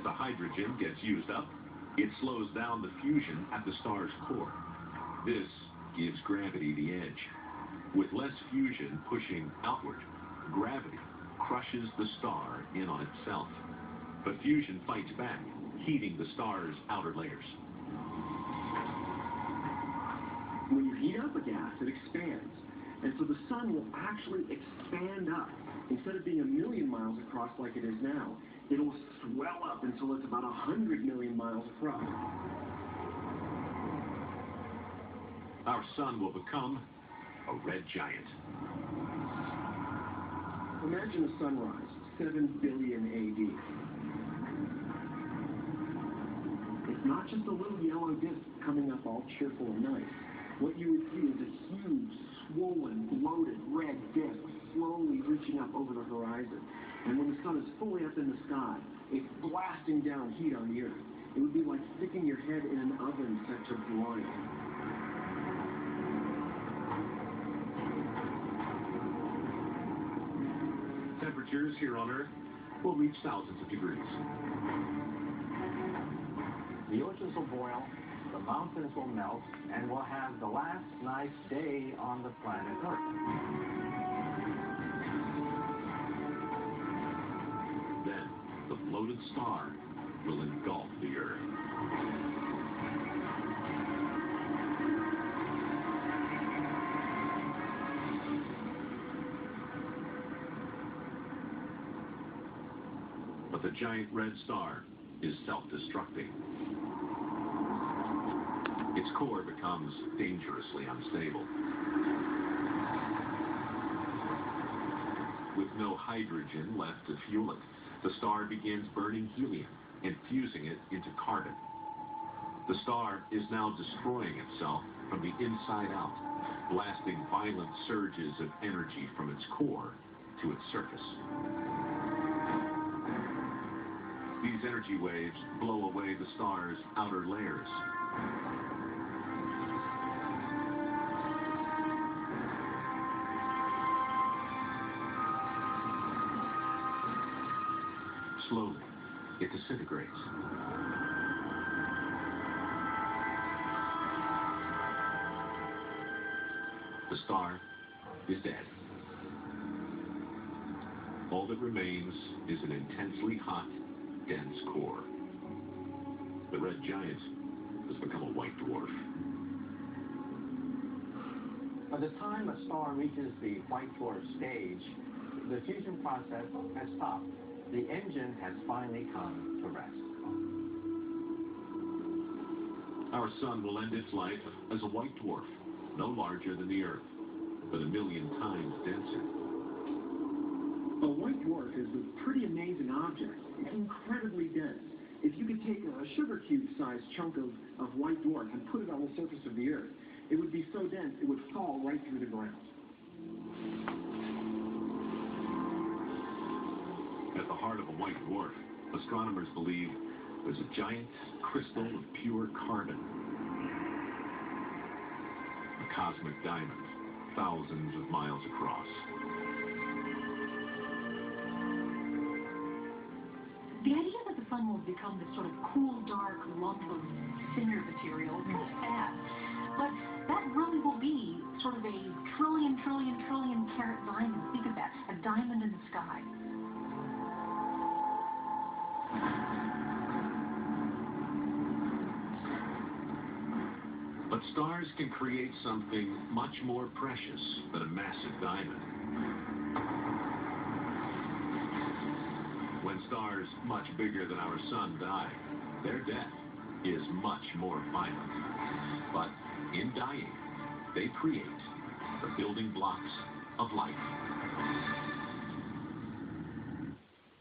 the hydrogen gets used up, it slows down the fusion at the star's core. This gives gravity the edge. With less fusion pushing outward, gravity crushes the star in on itself. But fusion fights back, heating the star's outer layers. When you heat up a gas, it expands. And so the sun will actually expand up. Instead of being 1,000,000 miles across like it is now, it'll swell up until it's about 100 million miles across. Our sun will become a red giant. Imagine a sunrise, 7 billion AD. It's not just a little yellow disk coming up all cheerful and nice. What you would see is a huge, swollen, bloated red disk slowly reaching up over the horizon. And when the sun is fully up in the sky, it's blasting down heat on the Earth. It would be like sticking your head in an oven set to broil. Temperatures here on Earth will reach thousands of degrees. The oceans will boil, the mountains will melt, and we'll have the last nice day on the planet Earth. Then, the bloated star will engulf the Earth. But the giant red star is self-destructing. Its core becomes dangerously unstable. With no hydrogen left to fuel it, the star begins burning helium and fusing it into carbon. The star is now destroying itself from the inside out, blasting violent surges of energy from its core to its surface. These energy waves blow away the star's outer layers. Slowly, it disintegrates. The star is dead. All that remains is an intensely hot, dense core. The red giant has become a white dwarf. By the time a star reaches the white dwarf stage, the fusion process has stopped. The engine has finally come to rest. Our sun will end its life as a white dwarf, no larger than the Earth, but 1,000,000 times denser. A white dwarf is a pretty amazing object. It's incredibly dense. If you could take a sugar cube-sized chunk of white dwarf and put it on the surface of the Earth, it would be so dense it would fall right through the ground. At the heart of a white dwarf, astronomers believe there's a giant crystal of pure carbon. A cosmic diamond, thousands of miles across. The idea that the sun will become this sort of cool, dark lump of thinner material is really sad. But that really will be sort of a trillion carat diamond. Think of that, a diamond in the sky. But stars can create something much more precious than a massive diamond. When stars much bigger than our sun die, their death is much more violent. But in dying, they create the building blocks of life.